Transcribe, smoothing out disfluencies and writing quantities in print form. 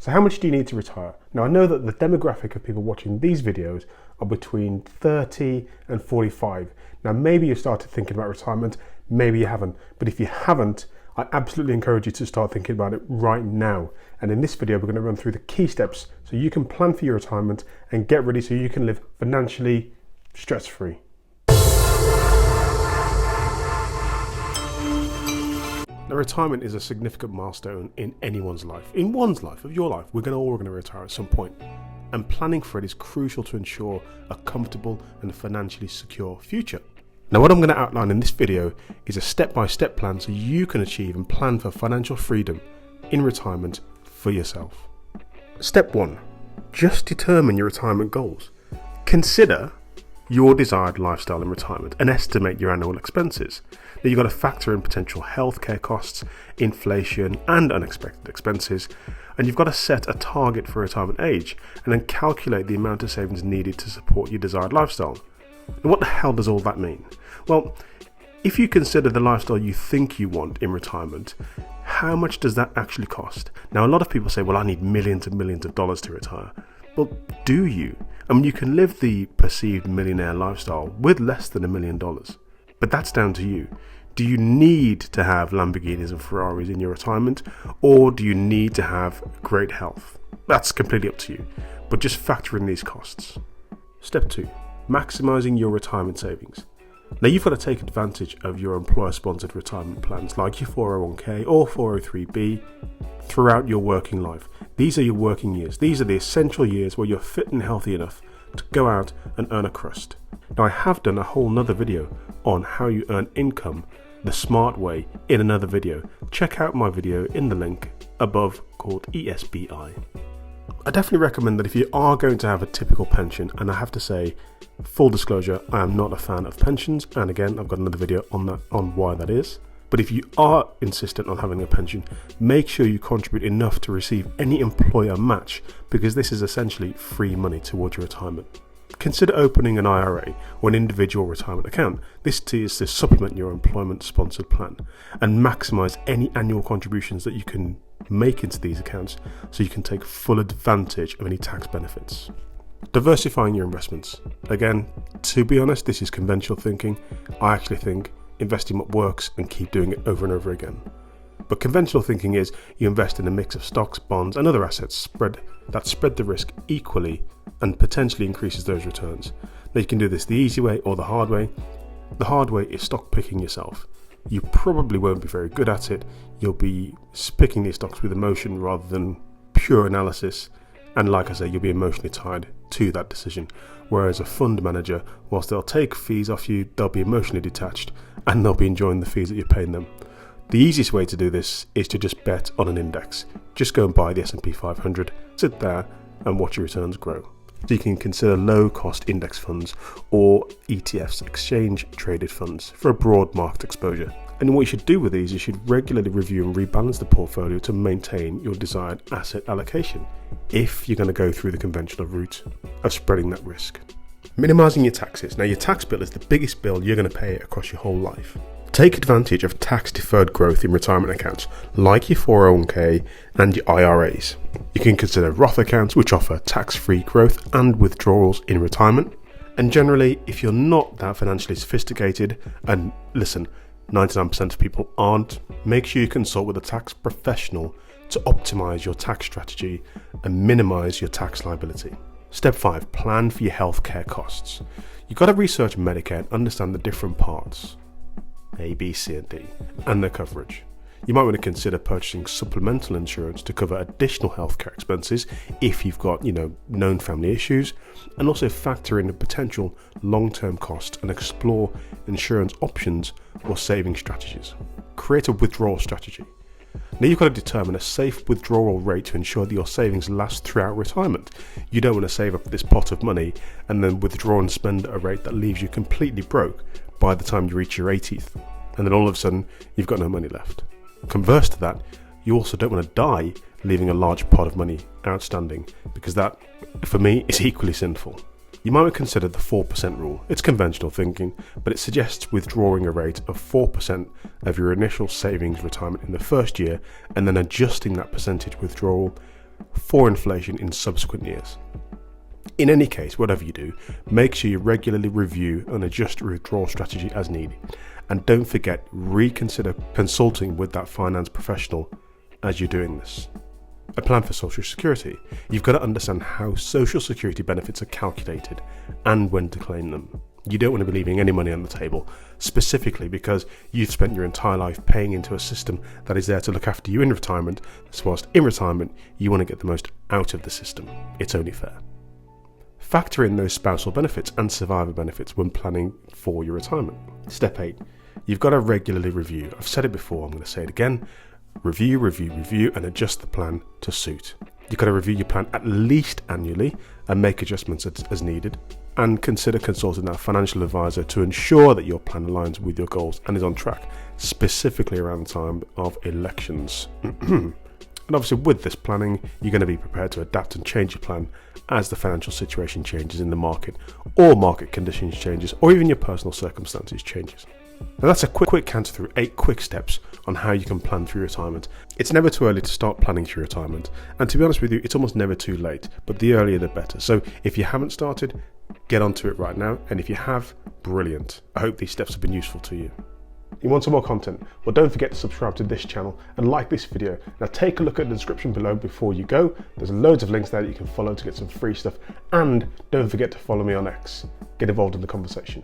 So how much do you need to retire? Now I know that the demographic of people watching these videos are between 30 and 45. Now maybe you started thinking about retirement, maybe you haven't. But if you haven't, I absolutely encourage you to start thinking about it right now. And in this video, we're going to run through the key steps so you can plan for your retirement and get ready so you can live financially stress-free. Now, retirement is a significant milestone in anyone's life. In one's life, of your life, we're all going to retire at some point. And planning for it is crucial to ensure a comfortable and financially secure future. Now, what I'm going to outline in this video is a step-by-step plan so you can achieve and plan for financial freedom in retirement for yourself. Step 1. Just determine your retirement goals. Consider your desired lifestyle in retirement and estimate your annual expenses. Now, you've got to factor in potential healthcare costs, inflation and unexpected expenses, and you've got to set a target for retirement age and then calculate the amount of savings needed to support your desired lifestyle. Now, what the hell does all that mean? Well, if you consider the lifestyle you think you want in retirement, how much does that actually cost? Now, a lot of people say, well, I need millions and millions of dollars to retire. Well, do you? I mean, you can live the perceived millionaire lifestyle with less than $1 million, but that's down to you. Do you need to have Lamborghinis and Ferraris in your retirement, or do you need to have great health? That's completely up to you, but just factor in these costs. Step 2, maximizing your retirement savings. Now, you've got to take advantage of your employer-sponsored retirement plans like your 401k or 403b throughout your working life. These are your working years. These are the essential years where you're fit and healthy enough to go out and earn a crust. Now, I have done a whole nother video on how you earn income the smart way in another video. Check out my video in the link above called ESBI. I definitely recommend that if you are going to have a typical pension, and I have to say, full disclosure, I am not a fan of pensions, and again, I've got another video on that, on why that is. But if you are insistent on having a pension, make sure you contribute enough to receive any employer match, because this is essentially free money towards your retirement. Consider opening an IRA or an individual retirement account. This is to supplement your employment-sponsored plan and maximize any annual contributions that you can make into these accounts so you can take full advantage of any tax benefits. Diversifying your investments. Again, to be honest, this is conventional thinking. I actually think investing what works and keep doing it over and over again. But conventional thinking is you invest in a mix of stocks, bonds and other assets that spread the risk equally and potentially increases those returns. Now, you can do this the easy way or the hard way. The hard way is stock picking yourself. You probably won't be very good at it. You'll be picking these stocks with emotion rather than pure analysis. And like I say, you'll be emotionally tied to that decision. Whereas a fund manager, whilst they'll take fees off you, they'll be emotionally detached and they'll be enjoying the fees that you're paying them. The easiest way to do this is to just bet on an index. Just go and buy the S&P 500, sit there and watch your returns grow. So you can consider low-cost index funds or ETFs, exchange-traded funds, for a broad market exposure. And what you should do with these, you should regularly review and rebalance the portfolio to maintain your desired asset allocation if you're going to go through the conventional route of spreading that risk. Minimizing your taxes. Now, your tax bill is the biggest bill you're going to pay across your whole life. Take advantage of tax-deferred growth in retirement accounts like your 401k and your IRAs. You can consider Roth accounts, which offer tax-free growth and withdrawals in retirement. And generally, if you're not that financially sophisticated, and listen, 99% of people aren't, make sure you consult with a tax professional to optimize your tax strategy and minimize your tax liability. Step 5, plan for your healthcare costs. You've got to research Medicare and understand the different parts, A, B, C and D, and their coverage. You might want to consider purchasing supplemental insurance to cover additional healthcare expenses if you've got, known family issues, and also factor in the potential long-term costs and explore insurance options or saving strategies. Create a withdrawal strategy. Now, you've got to determine a safe withdrawal rate to ensure that your savings last throughout retirement. You don't want to save up this pot of money and then withdraw and spend at a rate that leaves you completely broke by the time you reach your 80th, and then all of a sudden you've got no money left. Converse to that, you also don't want to die leaving a large pot of money outstanding, because that, for me, is equally sinful. You might consider the 4% rule. It's conventional thinking, but it suggests withdrawing a rate of 4% of your initial savings retirement in the first year and then adjusting that percentage withdrawal for inflation in subsequent years. In any case, whatever you do, make sure you regularly review and adjust your withdrawal strategy as needed. And don't forget, reconsider consulting with that finance professional as you're doing this. A plan for Social Security. You've got to understand how Social Security benefits are calculated and when to claim them. You don't want to be leaving any money on the table, specifically because you've spent your entire life paying into a system that is there to look after you in retirement, so whilst in retirement, you want to get the most out of the system. It's only fair. Factor in those spousal benefits and survivor benefits when planning for your retirement. Step 8. You've got to regularly review. I've said it before, I'm going to say it again. Review, and adjust the plan to suit. You've got to review your plan at least annually and make adjustments as needed. And consider consulting that financial advisor to ensure that your plan aligns with your goals and is on track, specifically around the time of elections. And obviously with this planning, you're going to be prepared to adapt and change your plan as the financial situation changes in the market, or market conditions changes, or even your personal circumstances changes. Now that's a quick canter through 8 quick steps on how you can plan for your retirement. It's never too early to start planning for your retirement, and to be honest with you, it's almost never too late, but the earlier the better. So if you haven't started, get onto it right now, and if you have, brilliant. I hope these steps have been useful to you. You want some more content? Well, don't forget to subscribe to this channel and like this video. Now take a look at the description below before you go. There's loads of links there that you can follow to get some free stuff, and don't forget to follow me on X. Get involved in the conversation.